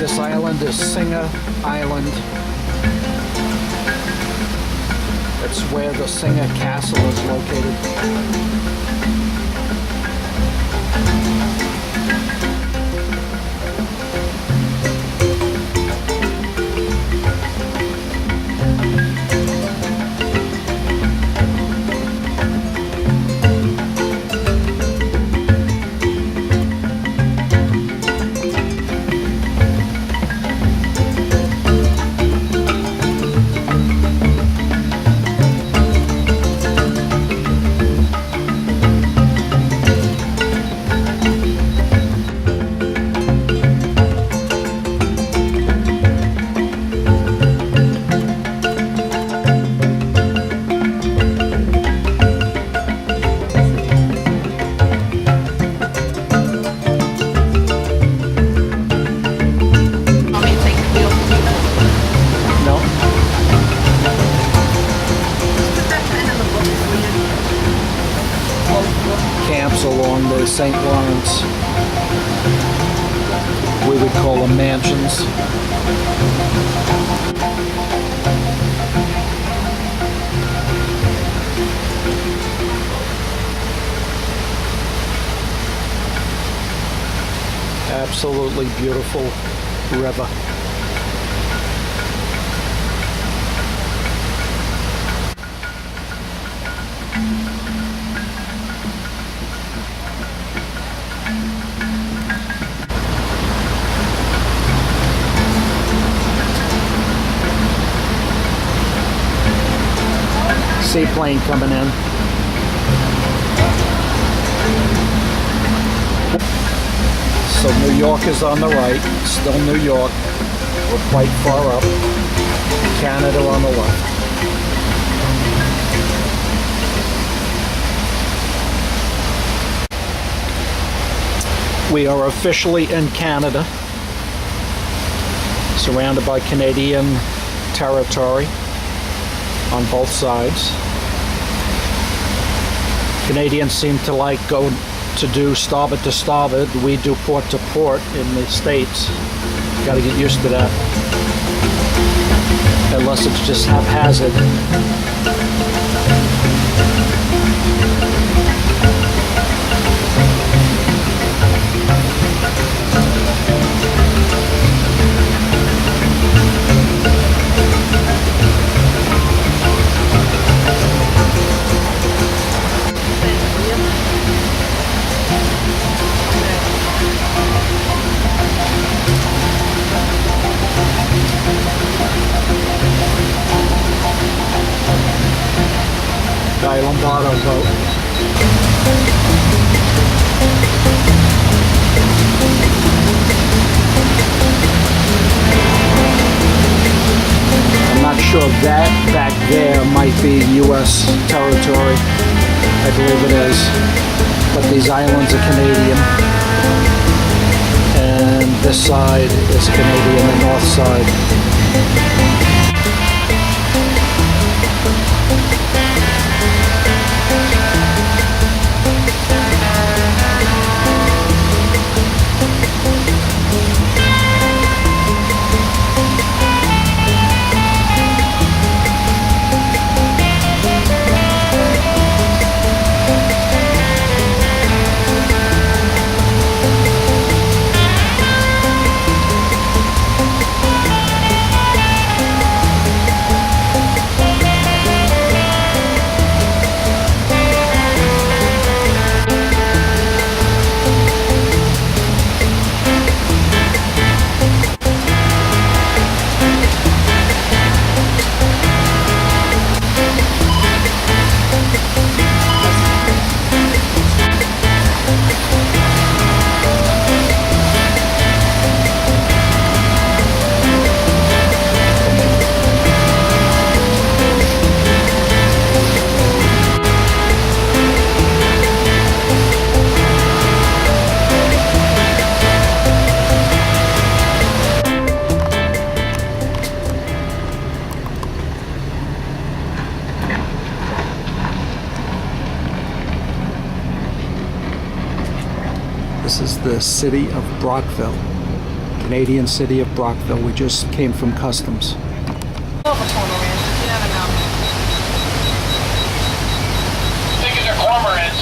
This island is Singer Island. It's where the Singer Castle is located. Camps along the St. Lawrence. We would call them mansions. Absolutely beautiful river. Seaplane coming in. So New York is on the right, still New York. We're quite far up. Canada on the left. We are officially in Canada, surrounded by Canadian territory on both sides. Canadians seem to like go to do starboard to starboard. We do port to port in the States. Got to get used to that. Unless it's just haphazard. Lombardo boat. I'm not sure if that back there might be U.S. territory. I believe it is. But these islands are Canadian. And this side is Canadian, the north side. This is the city of Brockville, Canadian city of Brockville. We just came from customs. Thinking they're cormorants.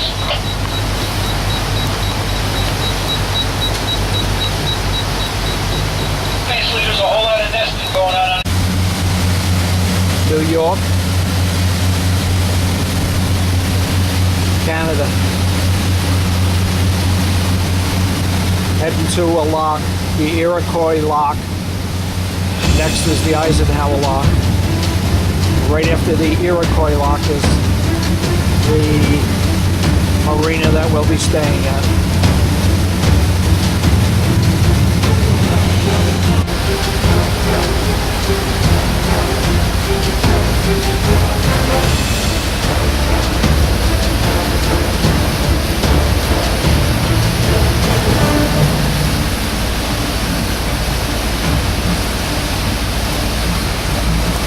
Basically, there's a whole lot of nesting going on. New York, Canada. Heading to a lock, the Iroquois lock. Next is the Eisenhower lock. Right after the Iroquois lock is the marina that we'll be staying at.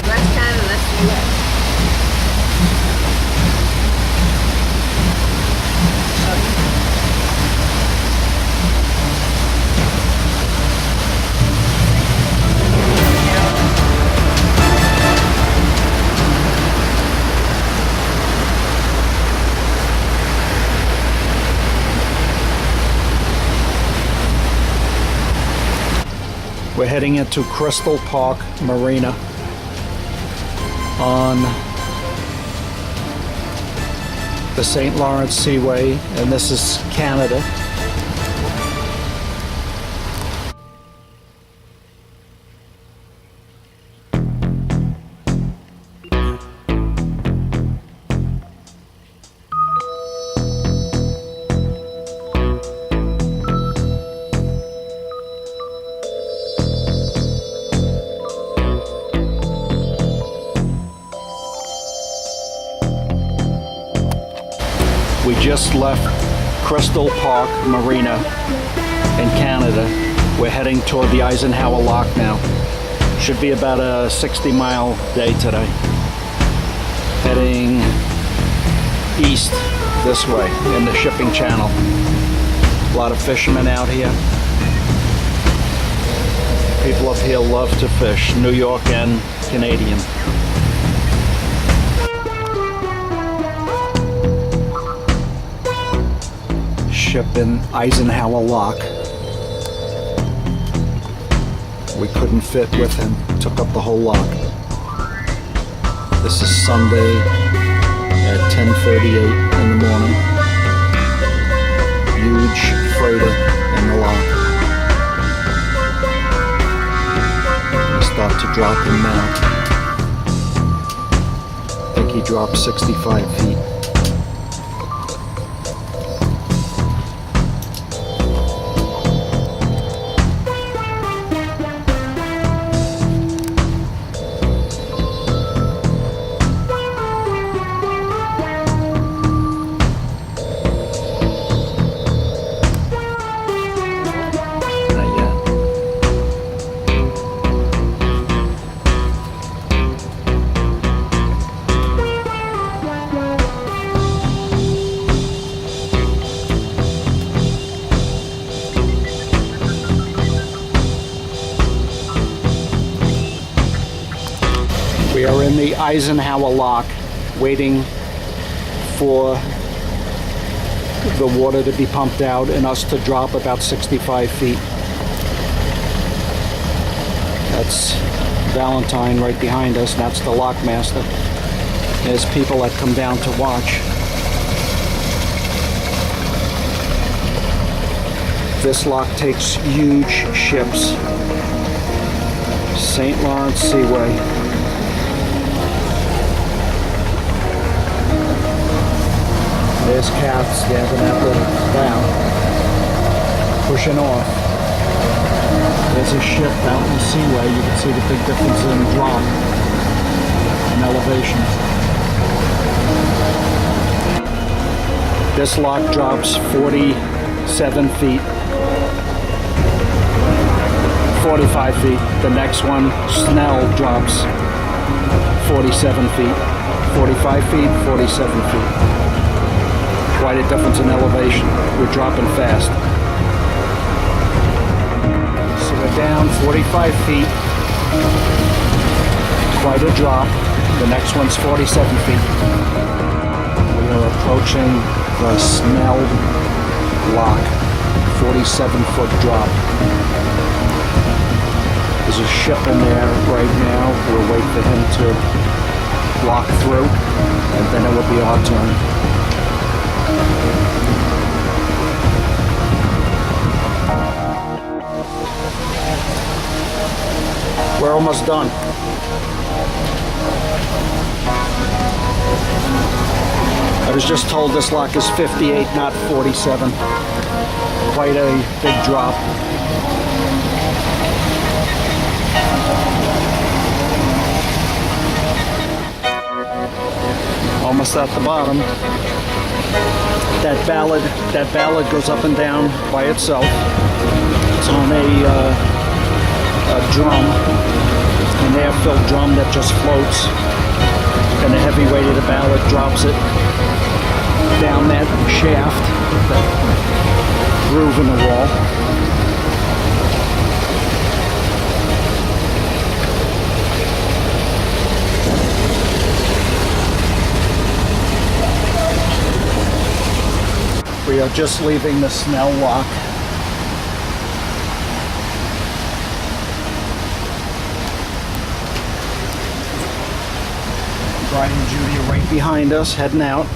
That's Canada, that's the US. We're heading into Crystal Park Marina on the St. Lawrence Seaway, and this is Canada. We just left Crystal Park Marina in Canada. We're heading toward the Eisenhower Lock now. Should be about a 60-mile day today. Heading east this way in the shipping channel. A lot of fishermen out here. People up here love to fish, New York and Canadian. Ship in Eisenhower Lock. We couldn't fit with him, took up the whole lock. This is Sunday at 10:38 in the morning. Huge freighter in the lock. We start to drop him now. I think he dropped 65 feet. We are in the Eisenhower Lock, waiting for the water to be pumped out and us to drop about 65 feet. That's Valentine right behind us, and that's the lockmaster. There's people that come down to watch. This lock takes huge ships. St. Lawrence Seaway. There's Cath standing at the bow, pushing off. There's a ship out in the seaway. You can see the big difference in drop and elevation. This lock drops 47 feet, 45 feet. The next one, Snell, drops 47 feet, 45 feet, 47 feet. Quite a difference in elevation. We're dropping fast. So we're down 45 feet. Quite a drop. The next one's 47 feet. We are approaching the Snell Lock, 47-foot drop. There's a ship in there right now. We'll wait for him to lock through, and then it will be our turn. We're almost done. I was just told this lock is 58, not 47. Quite a big drop. Almost at the bottom. That ballad goes up and down by itself. It's on a drum, an air-filled drum that just floats, and the heavy weight of the ballad drops it down that shaft, that groove in the wall. We are just leaving the Snell Lock. Brian and Judy are right behind us, heading out.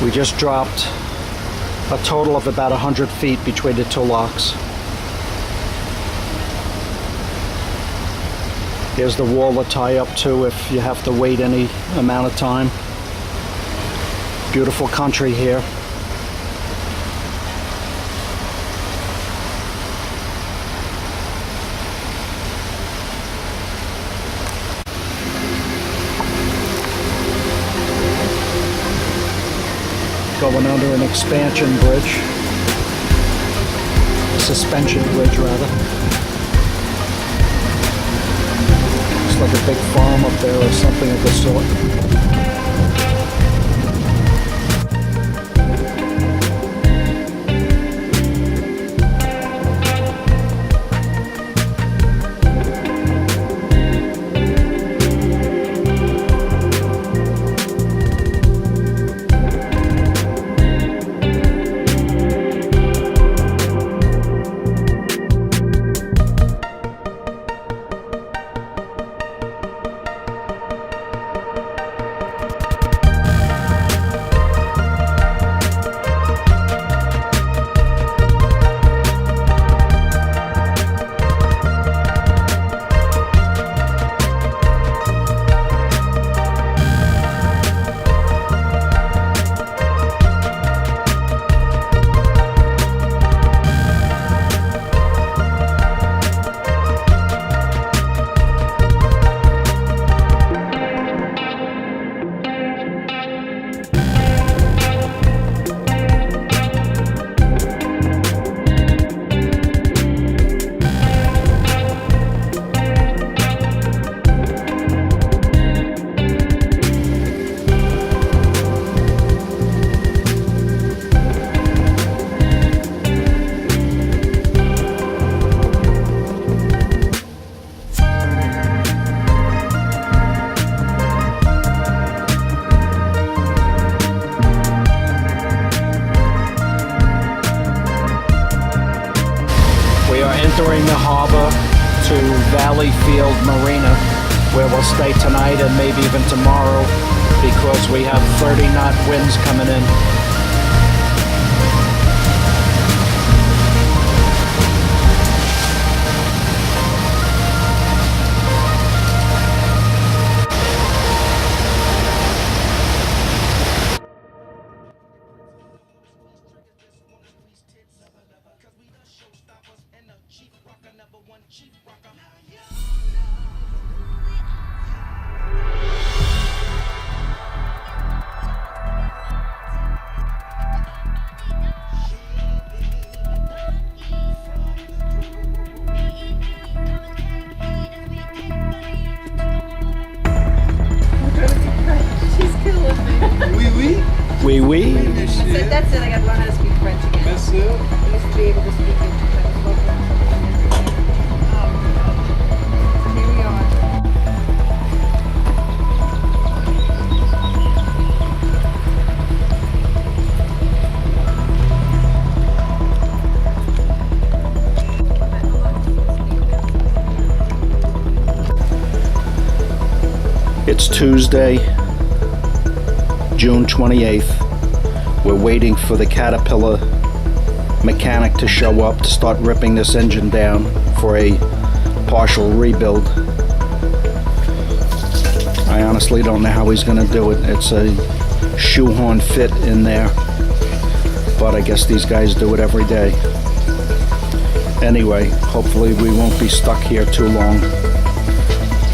We just dropped a total of about 100 feet between the two locks. Here's the wall to tie up to if you have to wait any amount of time. Beautiful country here. Going under an expansion bridge. Suspension bridge, rather. Looks like a big farm up there or something of the sort. Entering the harbor to Valley Field Marina, where we'll stay tonight and maybe even tomorrow because we have 30-knot winds coming in. Oui, oui. That's it, I got to learn how to speak French again. That's it. I used to be able to speak it. It's Tuesday, June 28th. We're waiting for the Caterpillar mechanic to show up to start ripping this engine down for a partial rebuild. I honestly don't know how he's going to do it. It's a shoehorn fit in there, but I guess these guys do it every day. Anyway, hopefully we won't be stuck here too long,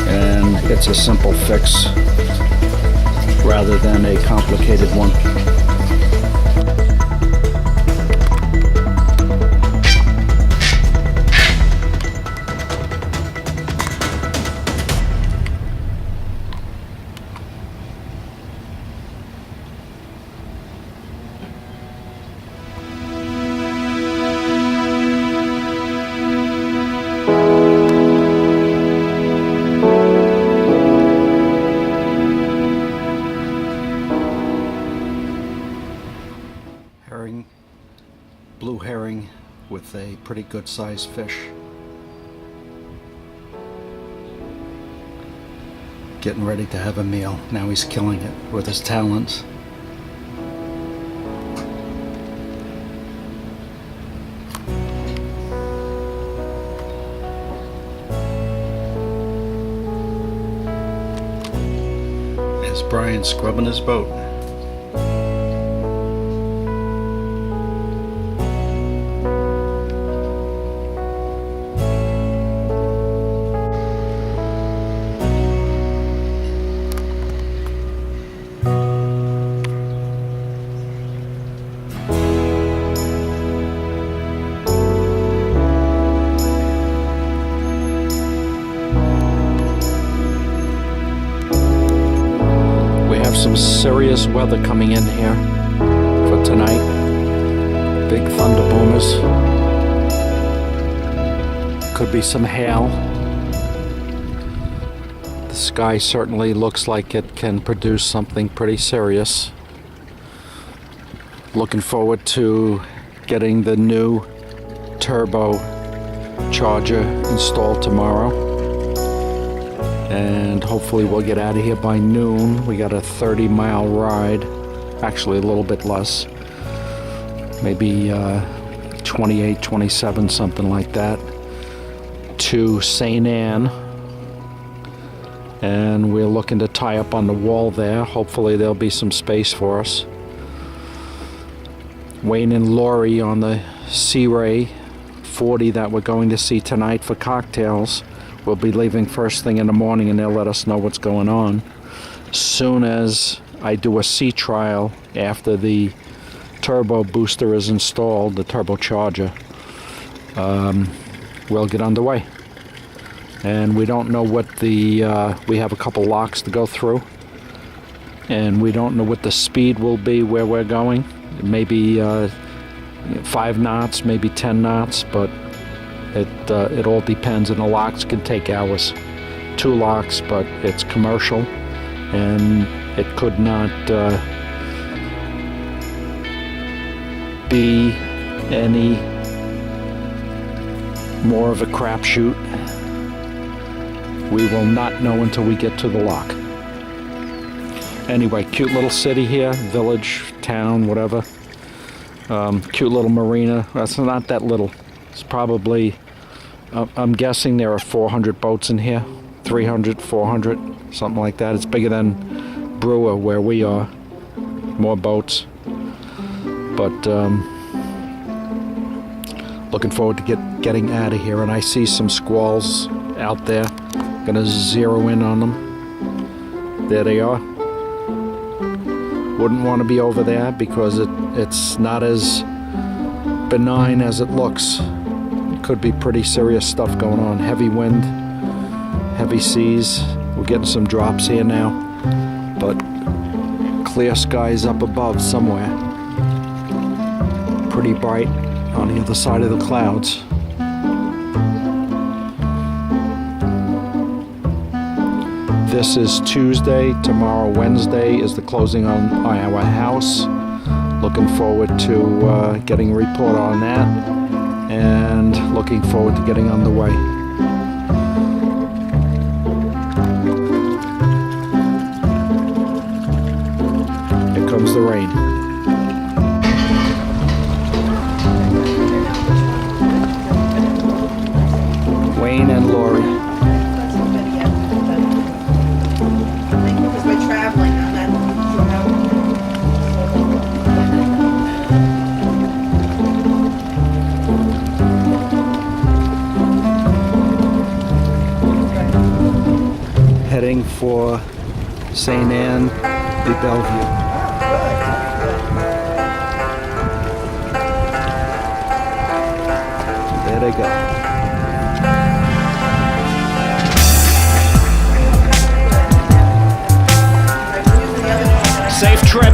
and it's a simple fix rather than a complicated one. Blue herring with a pretty good sized fish. Getting ready to have a meal. Now he's killing it with his talons. There's Brian scrubbing his boat. Some serious weather coming in here for tonight. Big thunder boomers. Could be some hail. The sky certainly looks like it can produce something pretty serious. Looking forward to getting the new turbo charger installed tomorrow. And hopefully we'll get out of here by noon. We got a 30-mile ride, actually a little bit less, maybe 28, 27, something like that, to St. Anne. And we're looking to tie up on the wall there. Hopefully there'll be some space for us. Wayne and Lori on the Sea Ray 40 that we're going to see tonight for cocktails. We'll be leaving first thing in the morning, and they'll let us know what's going on. Soon as I do a sea trial after the turbo booster is installed, the turbocharger, we'll get underway. And we don't know what the, we have a couple locks to go through, and we don't know what the speed will be where we're going. Maybe 5 knots, maybe 10 knots, but it all depends, and the locks can take hours. 2 locks, but it's commercial, and it could not be any more of a crapshoot. We will not know until we get to the lock. Anyway, cute little city here, village, town, whatever. Cute little marina. That's not that little. It's probably, I'm guessing there are 400 boats in here, 300, 400, something like that. It's bigger than Brewer, where we are. More boats. But looking forward to getting out of here. And I see some squalls out there. Gonna zero in on them. There they are. Wouldn't want to be over there because it's not as benign as it looks. Could be pretty serious stuff going on. Heavy wind, heavy seas. We're getting some drops here now, but clear skies up above somewhere. Pretty bright on the other side of the clouds. This is Tuesday. Tomorrow, Wednesday, is the closing on our house. Looking forward to getting a report on that, and looking forward to getting underway. comes the rain. Wayne and Lori. Because we're traveling on that. Heading for St. Anne de Bellevue. There they go. Safe trip.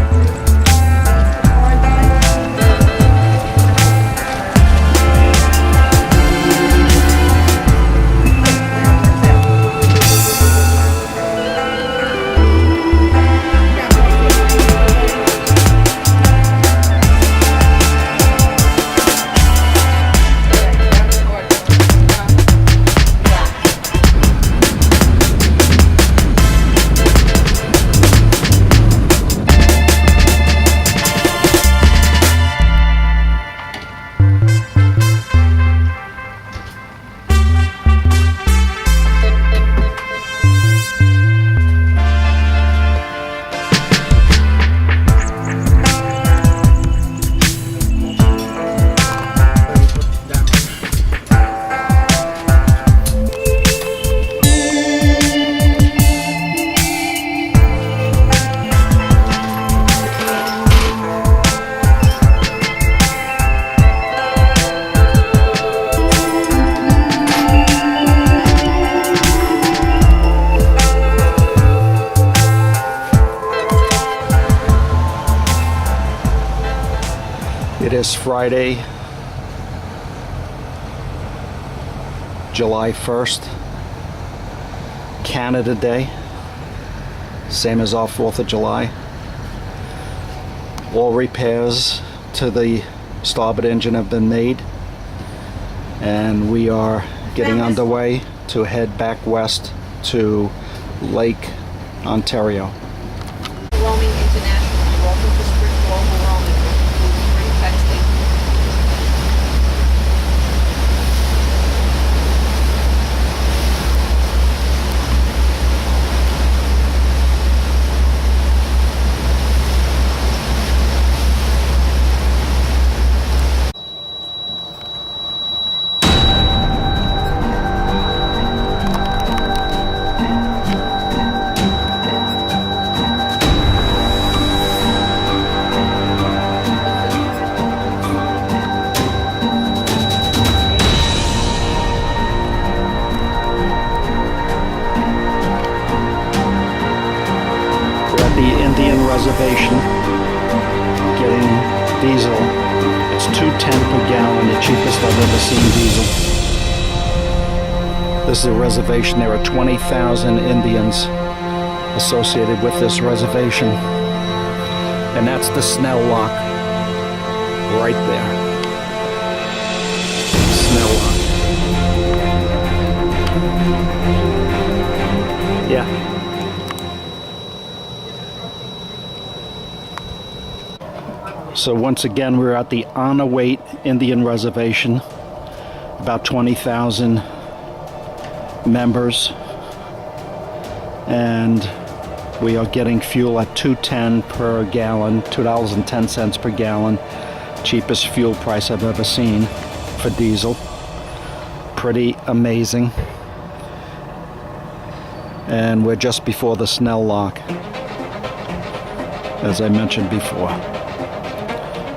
It is Friday, July 1st, Canada Day, same as our 4th of July. All repairs to the starboard engine have been made, and we are getting underway to head back west to Lake Ontario. Roaming international, welcome to strict global roaming, free texting. The Indian reservation, getting diesel. It's $2.10 per gallon, the cheapest I've ever seen diesel. This is a reservation. There are 20,000 Indians associated with this reservation, and that's the Snell Lock right there. Snell Lock. Yeah. So once again, we're at the Onawait Indian Reservation, about 20,000 members, and we are getting fuel at $2.10 per gallon, $2.10 per gallon, cheapest fuel price I've ever seen for diesel. Pretty amazing. And we're just before the Snell Lock, as I mentioned before.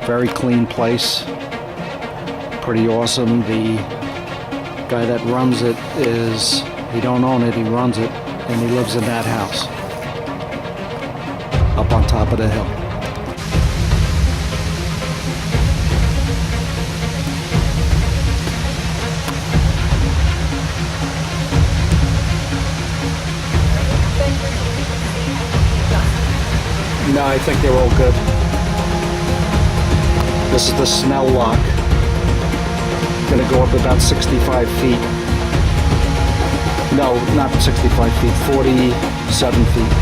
Very clean place, pretty awesome. The guy that runs it he don't own it, he runs it, and he lives in that house up on top of the hill. No, I think they're all good. This is the Snell Lock. Gonna go up about 65 feet. No, not 65 feet, 47 feet.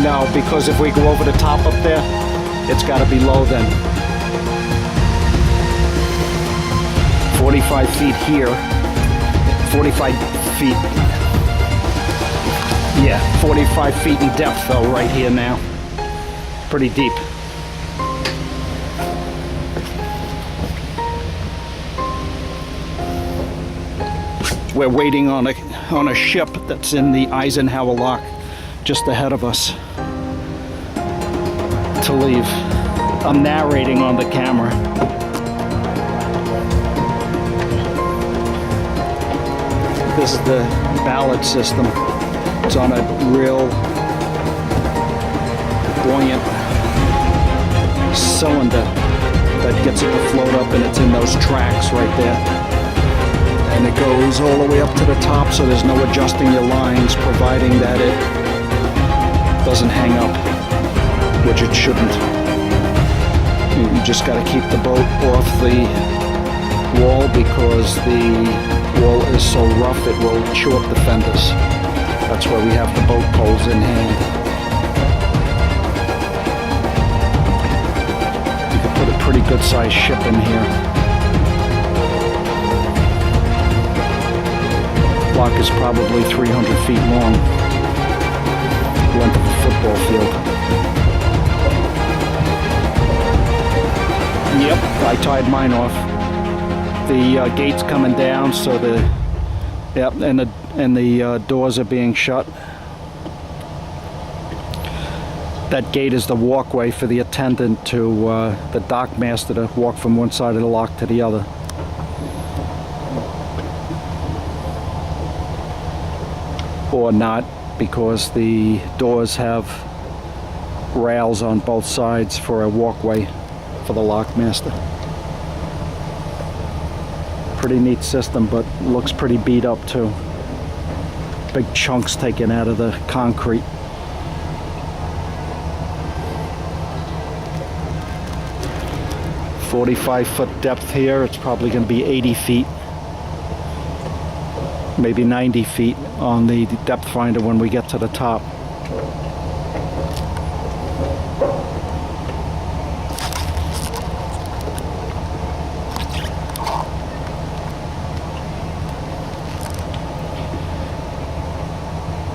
No, because if we go over the top up there, it's got to be low then. 45 feet here. 45 feet. Yeah, 45 feet in depth though, right here now. Pretty deep. We're waiting on a ship that's in the Eisenhower Lock just ahead of us to leave. I'm narrating on the camera. This is the ballast system. It's on a real buoyant cylinder that gets it to float up, and it's in those tracks right there. And it goes all the way up to the top, so there's no adjusting your lines, providing that it doesn't hang up, which it shouldn't. You just got to keep the boat off the wall because the wall is so rough it will chew up the fenders. That's why we have the boat poles in hand. You could put a pretty good sized ship in here. Lock is probably 300 feet long, length of a football field. Yep, I tied mine off. The gate's coming down, so and the doors are being shut. That gate is the walkway for the attendant to the dock master to walk from one side of the lock to the other. Or not, because the doors have rails on both sides for a walkway for the lockmaster. Pretty neat system, but looks pretty beat up too. Big chunks taken out of the concrete. "45-foot depth here. It's probably going to be 80 feet. Maybe 90 feet on the depth finder when we get to the top.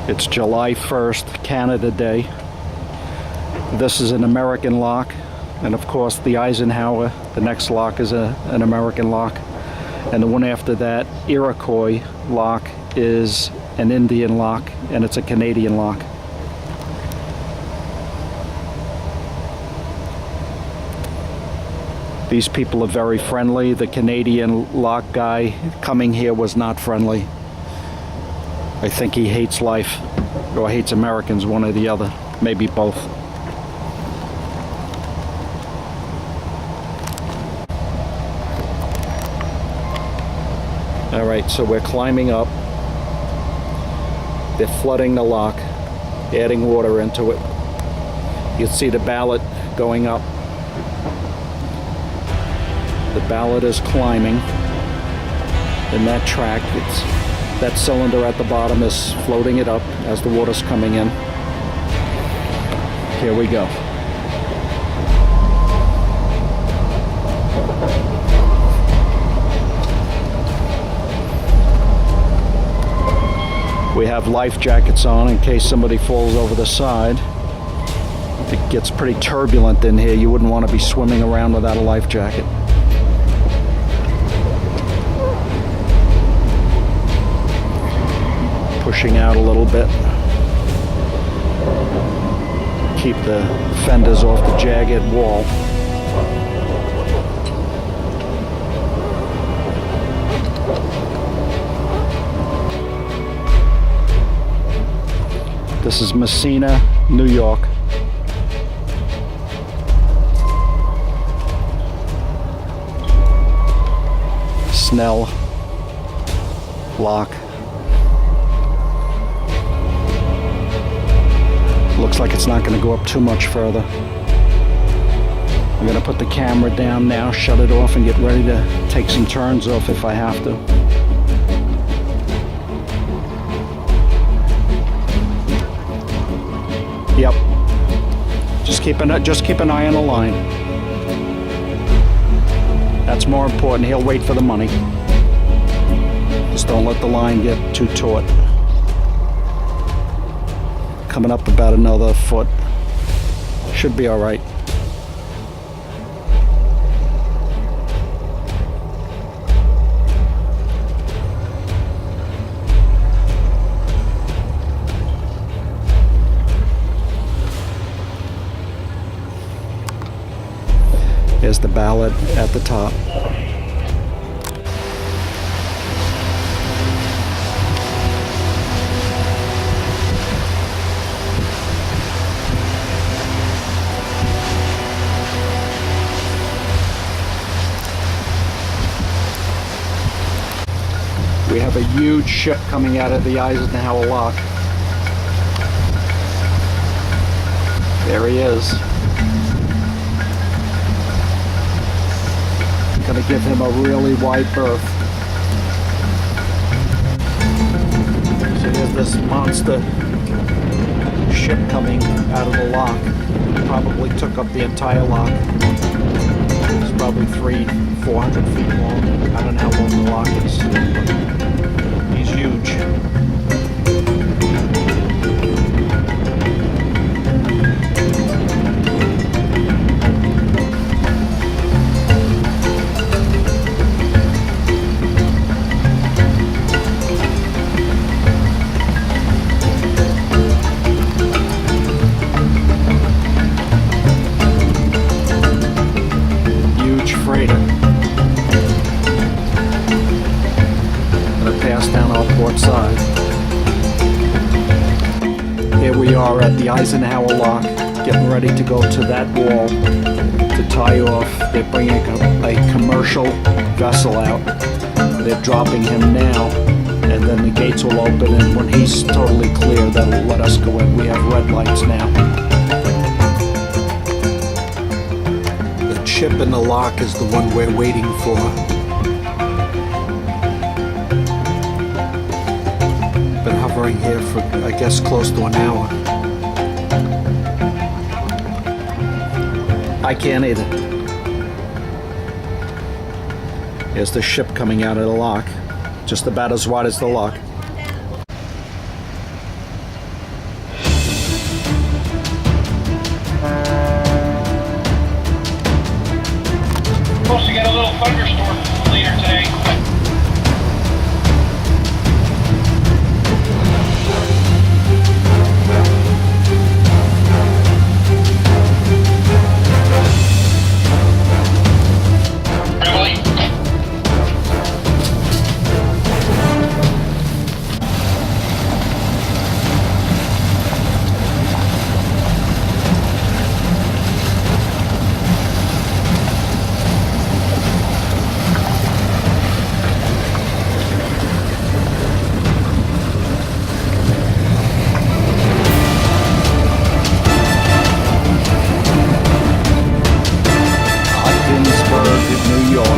It's July 1st, Canada Day. This is an American lock, and of course the Eisenhower, the next lock, is an American lock. And the one after that, Iroquois lock, is an Indian lock, and it's a Canadian lock. These people are very friendly. The Canadian lock guy coming here was not friendly. I think he hates life, or hates Americans, one or the other, maybe both. All right, so we're climbing up. They're flooding the lock, adding water into it. You can see the ballast going up. The ballast is climbing in that track. That cylinder at the bottom is floating it up as the water's coming in. Here we go. We have life jackets on in case somebody falls over the side. It gets pretty turbulent in here. You wouldn't want to be swimming around without a life jacket. Pushing out a little bit. Keep the fenders off the jagged wall. This is Messina, New York. Snell lock. Looks like it's not going to go up too much further. I'm going to put the camera down now, shut it off, and get ready to take some turns off if I have to. Yep. Just keep an eye on the line. That's more important. He'll wait for the money. Just don't let the line get too taut. Coming up about another foot. Should be all right. Here's the ballad at the top. We have a huge ship coming out of the Eisenhower Lock. There he is. Gonna give him a really wide berth. So here's this monster ship coming out of the lock. Probably took up the entire lock. It's probably 400 feet long. I don't know how long the lock is. He's huge. Freighter. Gonna pass down our port side. Here we are at the Eisenhower Lock, getting ready to go to that wall to tie off. They're bringing a commercial vessel out. They're dropping him now, and then the gates will open, and when he's totally clear, that'll let us go in. We have red lights now. Ship in the lock is the one we're waiting for. Been hovering here for, I guess, close to an hour. I can't either. Here's the ship coming out of the lock. Just about as wide as the lock. Supposed to get a little thunderstorm later today. Reveille. New York.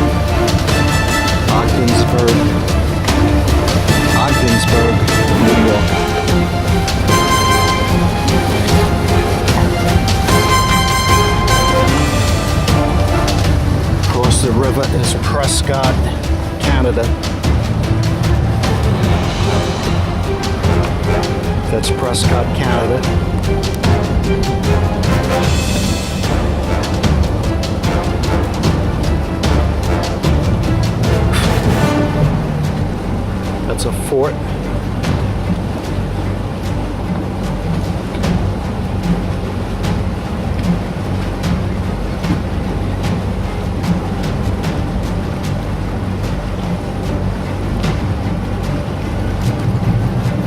Ogdensburg, New York. Across the river is Prescott, Canada. That's Prescott, Canada. That's a fort.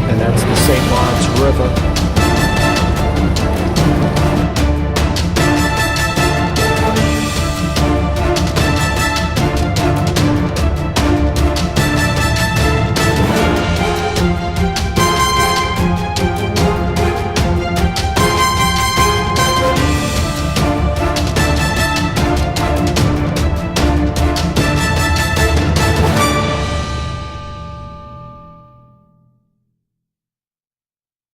And that's the St. Lawrence River.